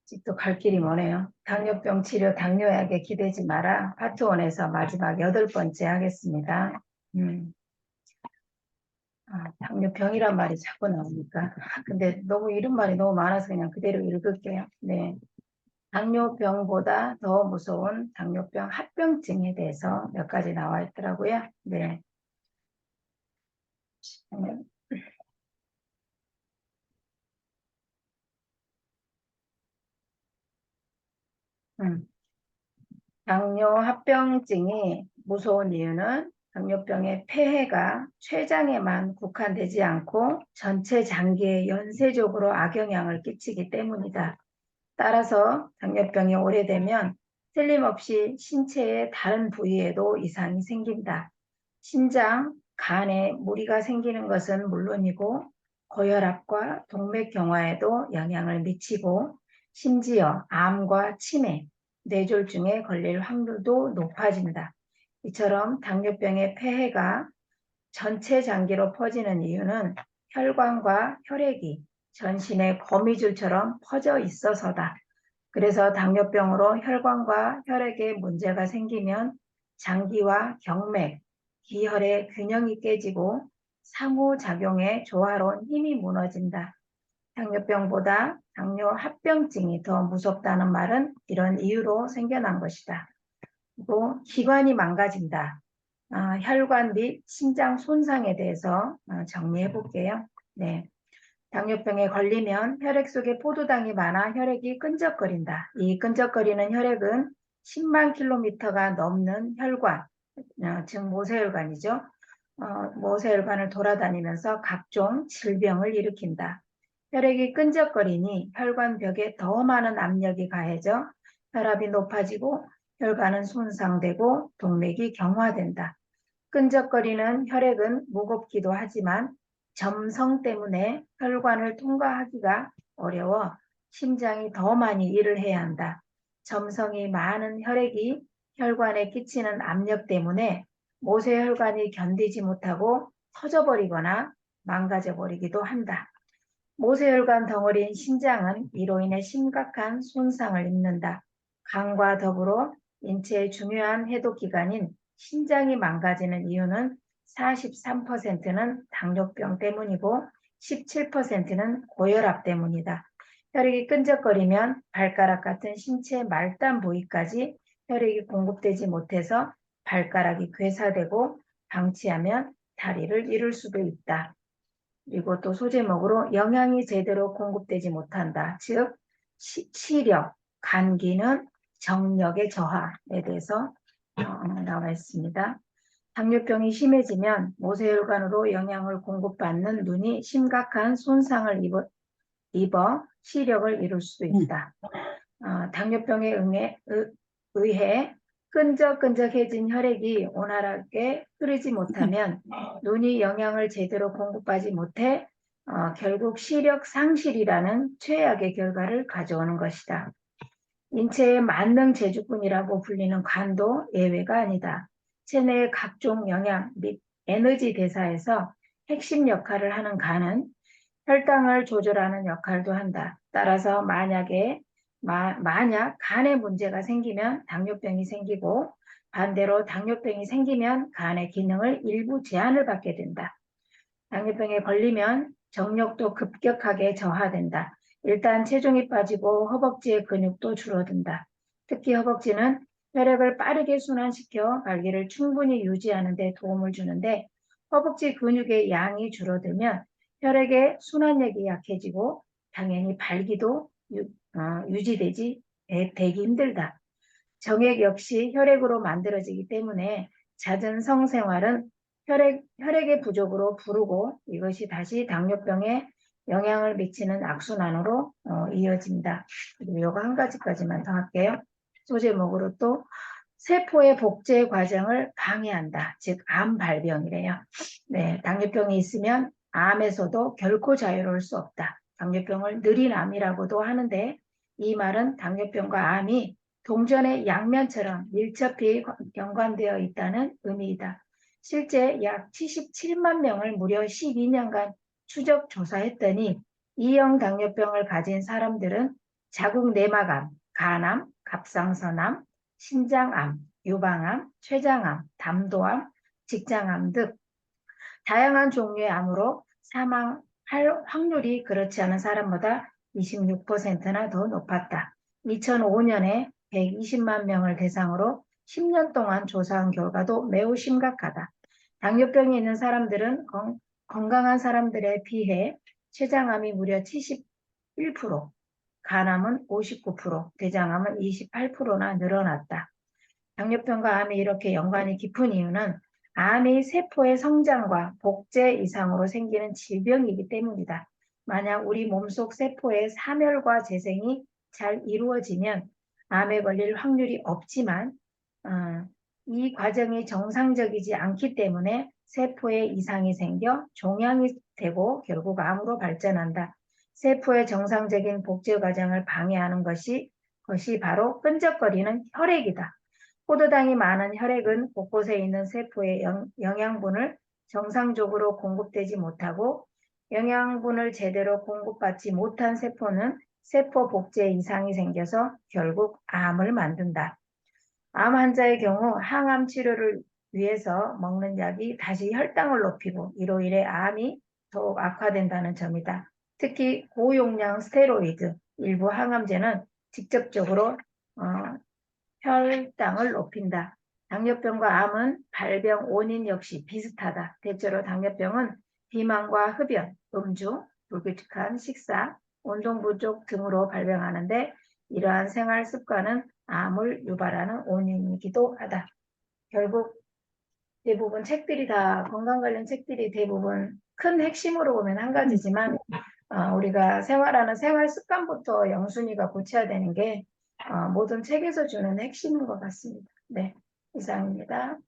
아직도 갈 길이 머네요. 당뇨병 치료 당뇨약에 기대지 마라. 파트 1에서 마지막 8번째 하겠습니다. 당뇨병이란 말이 자꾸 나오니까. 근데 너무 이런 말이 너무 많아서 그냥 그대로 읽을게요. 네. 당뇨병보다 더 무서운 당뇨병 합병증에 대해서 몇 가지 나와 있더라고요. 네. 당뇨 합병증이 무서운 이유는 당뇨병의 폐해가 췌장에만 국한되지 않고 전체 장기에 연쇄적으로 악영향을 끼치기 때문이다. 따라서 당뇨병이 오래되면 틀림없이 신체의 다른 부위에도 이상이 생긴다. 심장, 간에 무리가 생기는 것은 물론이고 고혈압과 동맥경화에도 영향을 미치고 심지어 암과 치매, 뇌졸중에 걸릴 확률도 높아진다. 이처럼 당뇨병의 폐해가 전체 장기로 퍼지는 이유는 혈관과 혈액이 전신의 거미줄처럼 퍼져 있어서다. 그래서 당뇨병으로 혈관과 혈액에 문제가 생기면 장기와 경맥, 기혈의 균형이 깨지고 상호작용의 조화로운 힘이 무너진다. 당뇨병보다 당뇨 합병증이 더 무섭다는 말은 이런 이유로 생겨난 것이다. 그리고 기관이 망가진다. 혈관 및 심장 손상에 대해서 정리해 볼게요. 네. 당뇨병에 걸리면 혈액 속에 포도당이 많아 혈액이 끈적거린다. 이 끈적거리는 혈액은 10만 킬로미터가 넘는 혈관, 즉 모세혈관이죠. 모세혈관을 돌아다니면서 각종 질병을 일으킨다. 혈액이 끈적거리니 혈관벽에 더 많은 압력이 가해져 혈압이 높아지고 혈관은 손상되고 동맥이 경화된다. 끈적거리는 혈액은 무겁기도 하지만 점성 때문에 혈관을 통과하기가 어려워 심장이 더 많이 일을 해야 한다. 점성이 많은 혈액이 혈관에 끼치는 압력 때문에 모세혈관이 견디지 못하고 터져버리거나 망가져버리기도 한다. 모세혈관 덩어리인 심장은 이로 인해 심각한 손상을 입는다. 간과 더불어 인체의 중요한 해독기관인 심장이 망가지는 이유는 43%는 당뇨병 때문이고 17%는 고혈압 때문이다. 혈액이 끈적거리면 발가락 같은 신체 말단 부위까지 혈액이 공급되지 못해서 발가락이 괴사되고 방치하면 다리를 잃을 수도 있다. 그리고 또 소제목으로 영양이 제대로 공급되지 못한다. 즉 시력, 간기는 정력의 저하에 대해서 나와 있습니다. 당뇨병이 심해지면 모세혈관으로 영양을 공급받는 눈이 심각한 손상을 입어 시력을 잃을 수도 있다. 당뇨병에 의해 끈적끈적해진 혈액이 원활하게 흐르지 못하면 눈이 영양을 제대로 공급하지 못해 결국 시력 상실이라는 최악의 결과를 가져오는 것이다. 인체의 만능 제주꾼이라고 불리는 간도 예외가 아니다. 체내의 각종 영양 및 에너지 대사에서 핵심 역할을 하는 간은 혈당을 조절하는 역할도 한다. 따라서 만약 간에 문제가 생기면 당뇨병이 생기고 반대로 당뇨병이 생기면 간의 기능을 일부 제한을 받게 된다. 당뇨병에 걸리면 정력도 급격하게 저하된다. 일단 체중이 빠지고 허벅지의 근육도 줄어든다. 특히 허벅지는 혈액을 빠르게 순환시켜 발기를 충분히 유지하는 데 도움을 주는데 허벅지 근육의 양이 줄어들면 혈액의 순환력이 약해지고 당연히 발기도 유지되기 힘들다. 정액 역시 혈액으로 만들어지기 때문에 잦은 성생활은 혈액의 부족으로 부르고 이것이 다시 당뇨병에 영향을 미치는 악순환으로 이어진다. 그리고 이거 한 가지까지만 더 할게요. 소제목으로 또 세포의 복제 과정을 방해한다. 즉 암 발병이래요. 네, 당뇨병이 있으면 암에서도 결코 자유로울 수 없다. 당뇨병을 느린 암이라고도 하는데 이 말은 당뇨병과 암이 동전의 양면처럼 밀접히 연관되어 있다는 의미이다. 실제 약 77만 명을 무려 12년간 추적 조사했더니 E형 당뇨병을 가진 사람들은 자궁 내막암, 간암, 갑상선암, 신장암, 유방암, 췌장암, 담도암, 직장암 등 다양한 종류의 암으로 사망할 확률이 그렇지 않은 사람보다 26%나 더 높았다. 2005년에 120만 명을 대상으로 10년 동안 조사한 결과도 매우 심각하다. 당뇨병이 있는 사람들은 건강한 사람들에 비해 췌장암이 무려 71%, 간암은 59%, 대장암은 28%나 늘어났다. 당뇨병과 암이 이렇게 연관이 깊은 이유는 암이 세포의 성장과 복제 이상으로 생기는 질병이기 때문이다. 만약 우리 몸속 세포의 사멸과 재생이 잘 이루어지면 암에 걸릴 확률이 없지만 이 과정이 정상적이지 않기 때문에 세포에 이상이 생겨 종양이 되고 결국 암으로 발전한다. 세포의 정상적인 복제 과정을 방해하는 것이 바로 끈적거리는 혈액이다. 포도당이 많은 혈액은 곳곳에 있는 세포의 영양분을 정상적으로 공급되지 못하고 영양분을 제대로 공급받지 못한 세포는 세포 복제에 이상이 생겨서 결국 암을 만든다. 암 환자의 경우 항암 치료를 위해서 먹는 약이 다시 혈당을 높이고 이로 인해 암이 더욱 악화된다는 점이다. 특히 고용량 스테로이드, 일부 항암제는 직접적으로 혈당을 높인다. 당뇨병과 암은 발병 원인 역시 비슷하다. 대체로 당뇨병은 비만과 흡연, 음주, 불규칙한 식사, 운동 부족 등으로 발병하는데 이러한 생활 습관은 암을 유발하는 원인이기도 하다. 결국 대부분 책들이 다 건강 관련 책들이 대부분 큰 핵심으로 보면 한 가지지만 우리가 생활하는 생활 습관부터 영순위가 고쳐야 되는 게 모든 책에서 주는 핵심인 것 같습니다. 네, 이상입니다.